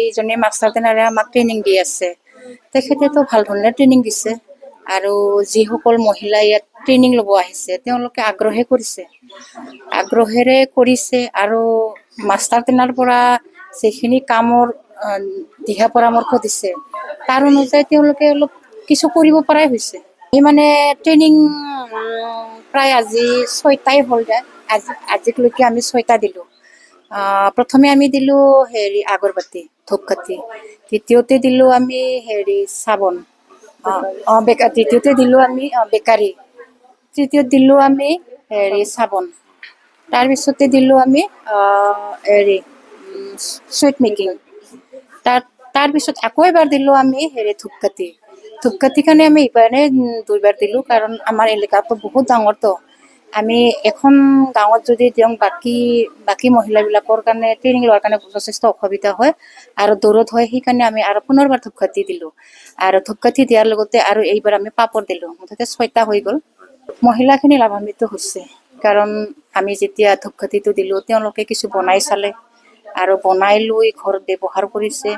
এইজনে মাষ্টাৰ ট্ৰেইনাৰে আমাক ট্ৰেইনিং দি আছে। তেখেতেতো ভাল ধৰণে ট্ৰেইনিং দিছে আৰু যিসকল মহিলা ইয়াত ট্ৰেইনিং ল'ব আহিছে তেওঁলোকে আগ্ৰহেৰে কৰিছে আৰু মাষ্টাৰ ট্ৰেইনাৰ পৰা যিখিনি কামৰ দিহা পৰামৰ্শ দিছে তাৰ অনুযায়ী তেওঁলোকে অলপ কিছু কৰিব পৰাই হৈছে। এই মানে ট্ৰেইনিং প্ৰায় আজি 6টাই হ'ল যায়। আজিলৈকে আমি 6টা দিলোঁ। প্ৰথমে আমি দিলোঁ আগৰবাতি ধূপকাঠি, দ্বিতীয়তে দিলোঁ আমি চাবোন, দ্বিতীয়তে দিলোঁ আমি বেকাৰী, তৃতীয়ত দিলোঁ আমি চাবোন, তাৰপিছতে দিলোঁ আমি চুইট মেকিং, তাৰপিছত আকৌ এবাৰ দিলোঁ আমি ধূপকাঠি কাৰণে আমি এইবাৰে 2বাৰ দিলোঁ, কাৰণ আমাৰ এলেকাটো বহুত ডাঙৰতো। আমি এখন গাঁৱত যদি দিওঁ বাকী মহিলাবিলাকৰ কাৰণে ট্ৰেইনিং লোৱাৰ কাৰণে যথেষ্ট অসুবিধা হয় আৰু দূৰত হয়, সেইকাৰণে আমি আৰু পুনৰবাৰ ধূপকাঠি দিলোঁ আৰু ধূপকাঠি দিয়াৰ লগতে আৰু এইবাৰ আমি পাপৰ দিলোঁ। মুঠতে 6টা হৈ গ'ল। মহিলাখিনি লাভান্বিত হৈছে, কাৰণ আমি যেতিয়া ধূপকাঠিটো দিলোঁ তেওঁলোকে কিছু বনাই চালে আৰু বনাই লৈ ঘৰত ব্যৱহাৰ কৰিছে।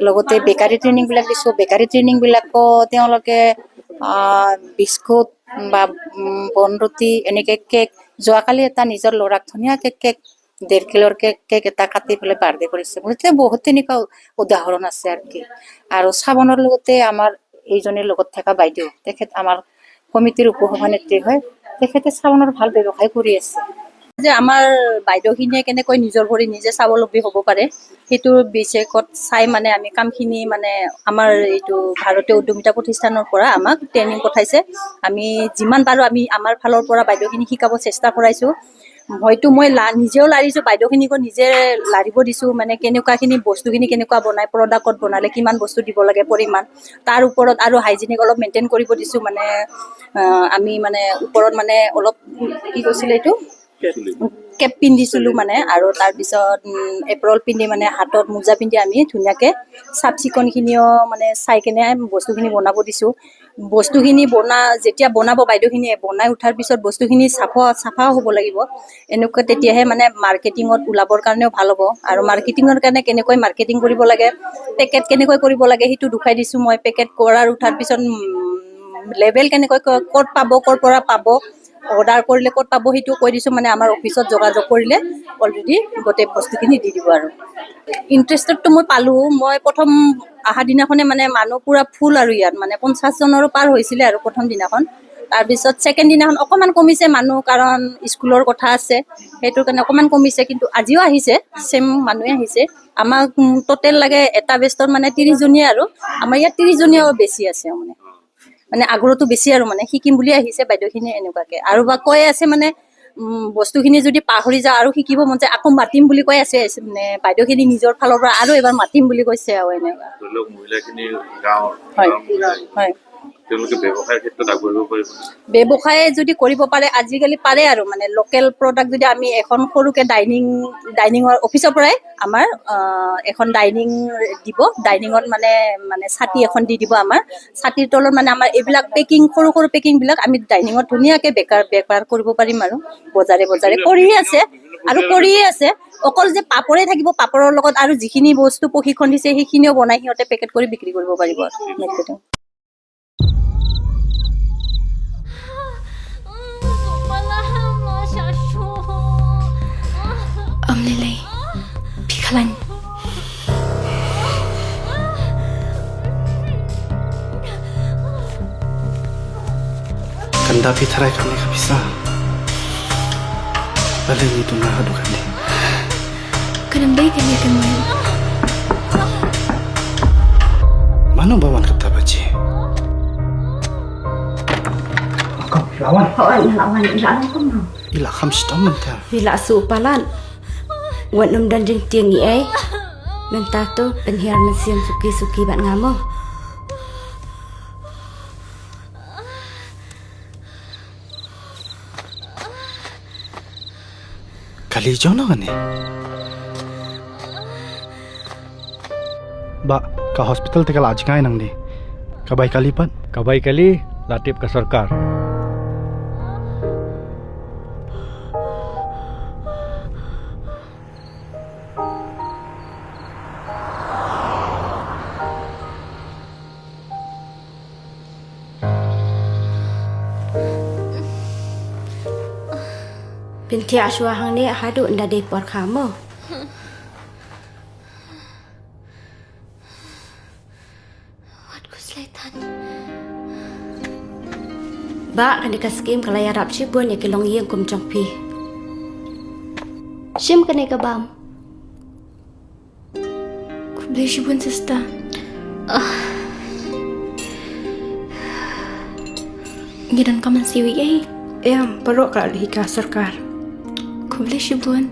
লগতে বেকাৰী ট্ৰেইনিংবিলাক দিছোঁ, বেকাৰী ট্ৰেইনিংবিলাকো তেওঁলোকে বিস্কুট বা বনৰুটি এনেকৈ কেক, যোৱাকালি এটা নিজৰ ল'ৰাক ধুনীয়াকৈ কেক 1.5 কিলোৰ কেক এটা কাটি পেলাই বাৰ্থডে কৰিছে। গতিকে বহুত তেনেকুৱা উদাহৰণ আছে আৰু কি। আৰু চাবোনৰ লগতে আমাৰ এইজনীৰ লগত থকা বাইদেউ, তেখেত আমাৰ কমিটিৰ উপসভানেত্ৰী হয়, তেখেতে চাবোনৰ ভাল ব্যৱসায় কৰি আছে। যে আমাৰ বাইদেউখিনিয়ে কেনেকৈ নিজৰ ভৰিত নিজে স্বাৱলম্বী হ'ব পাৰে সেইটো বিশেষত চাই মানে আমি কামখিনি মানে আমাৰ এইটো ভাৰতীয় উদ্যমিতা প্ৰতিষ্ঠানৰ পৰা আমাক ট্ৰেইনিং পঠাইছে। আমি যিমান পাৰোঁ আমি আমাৰ ফালৰ পৰা বাইদেউখিনি শিকাব চেষ্টা কৰাইছোঁ। হয়তো মই নিজেও লাৰিছোঁ, বাইদেউখিনিকো নিজে লাৰিব দিছোঁ, মানে কেনেকুৱাখিনি বস্তুখিনি কেনেকুৱা বনায়, প্ৰডাক্টত বনালে কিমান বস্তু দিব লাগে পৰিমাণ, তাৰ ওপৰত আৰু হাইজেনিক অলপ মেইনটেইন কৰিব দিছোঁ। মানে আমি মানে ওপৰত মানে অলপ কি কৈছিলে এইটো কেপ পিন্ধিছিলোঁ মানে, আৰু তাৰপিছত এপ্ৰল পিন্ধি মানে হাতত মোজা পিন্ধি আমি ধুনীয়াকৈ চাফ চিকুণখিনিও মানে চাই কেনে বস্তুখিনি বনাব দিছোঁ। বস্তুখিনি যেতিয়া বনাব বাইদেউখিনিয়ে বনাই উঠাৰ পিছত বস্তুখিনি চাফাও হ'ব লাগিব। এনেকুৱা তেতিয়াহে মানে মাৰ্কেটিঙত ওলাবৰ কাৰণেও ভাল হ'ব। আৰু মাৰ্কেটিঙৰ কাৰণে কেনেকৈ মাৰ্কেটিং কৰিব লাগে, পেকেট কেনেকৈ কৰিব লাগে সেইটো দেখুৱাই দিছোঁ মই। পেকেট কৰাৰ উঠাৰ পিছত লেবেল কেনেকৈ ক'ত পাব, ক'ৰ পৰা পাব, অৰ্ডাৰ কৰিলে ক'ত পাব সেইটো কৈ দিছোঁ। মানে আমাৰ অফিচত যোগাযোগ কৰিলে অলৰেডি গোটেই বস্তুখিনি দি দিব। আৰু ইণ্টাৰেষ্টেডটো মই পালোঁ। মই প্ৰথম অহা দিনাখনে মানে মানুহ পূৰা ফুল, আৰু ইয়াত মানে 50 জনৰো পাৰ হৈছিলে আৰু প্ৰথম দিনাখন। তাৰপিছত ছেকেণ্ড দিনাখন অকণমান কমিছে মানুহ, কাৰণ স্কুলৰ কথা আছে, সেইটোৰ কাৰণে অকণমান কমিছে। কিন্তু আজিও আহিছে, চেম মানুহে আহিছে। আমাক টোটেল লাগে এটা বেষ্টত মানে 30 জনীয়ে, আৰু আমাৰ ইয়াত 30 জনীও বেছি আছে। মানে আগ্ৰহটো বেছি, আৰু মানে শিকিম বুলি আহিছে বাইদেউখিনিয়ে এনেকুৱাকৈ। আৰু বা কৈ আছে মানে বস্তুখিনি যদি পাহৰি যাওঁ আৰু শিকিব মন যায় আকৌ মাতিম বুলি কৈ আছে। মানে বাইদেউখিনি নিজৰ ফালৰ পৰা আৰু এবাৰ মাতিম বুলি কৈছে। আৰু এনেকুৱা হয়, তেওঁলোকে ব্যৱসায়ৰ ক্ষেত্ৰত আগবাঢ়িব পাৰিব। ব্যৱসায় যদি কৰিব পাৰে, আজিকালি পাৰে। আৰু মানে লোকেল প্ৰডাক্ট যদি আমি এখন সৰুকৈ ডাইনিঙৰ অফিচৰ পৰাই আমাৰ এখন ডাইনিং দিব, ডাইনিঙত মানে ছাতি এখন দি দিব। আমাৰ ছাতিৰ তলত মানে আমাৰ এইবিলাক পেকিং, সৰু সৰু পেকিংবিলাক আমি ডাইনিঙত ধুনীয়াকৈ বেপাৰ কৰিব পাৰিম। আৰু বজাৰে কৰিয়ে আছে, আৰু কৰিয়ে আছে। অকল যে পাপৰে থাকিব, পাপৰৰ লগত আৰু যিখিনি বস্তু প্ৰশিক্ষণ দিছে সেইখিনিও বনাই সিহঁতে পেকেট কৰি বিক্ৰী কৰিব পাৰিব। Lily, Pikalan. Kanda pitrai kami kabisa. Balik itu nak adu kami. Kenapa kami kemana? Mana bawan kata baci? Kau lawan. Lawan kamu. Ila kham stom mentah. Bila supalan. Wan num dan jeng tiang ni Mentah tu penhiar mesin suki bat ngamo. Kali jauh nak ni? Ba, ka hospital te kala ajkai nang ni. Kabai kali pan? Kabai kali latip ke sarkar. Pintia suahang ni hadu nda depor kamu. Wat ko selaitan. Ba kan dikaskim kalaya rap sibun ya kilong yeng kum chong pi. Shim kanay ka bam. Kublay shibun sista. Gidan ka man siwi ay. Em peruk kalau dihika sarkar. Kublay shibun.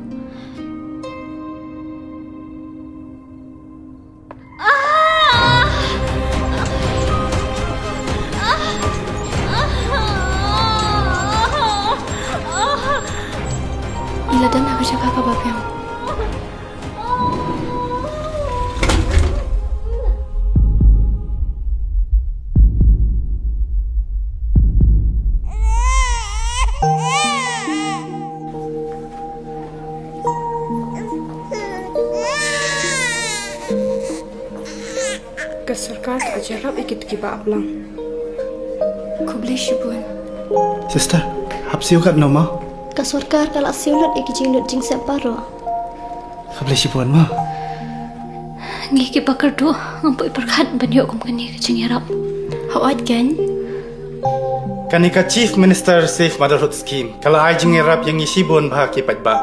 Iladan ako siya kakababyang. Ke sarkar ajarap ikit kiba ablang. Kublay shibun. Sister, hapsi ukat no ma? Kasurkar kalak siulat ikijing lut jing separo. Kabli sipuan ma. Ngiki pakardo, ngampoi perkat banyo kum kani kajing yarap. Hawat kan? Kanika Chief Minister Safe Motherhood Scheme. Kalau ay jing erap yang isibon bah kipat ba.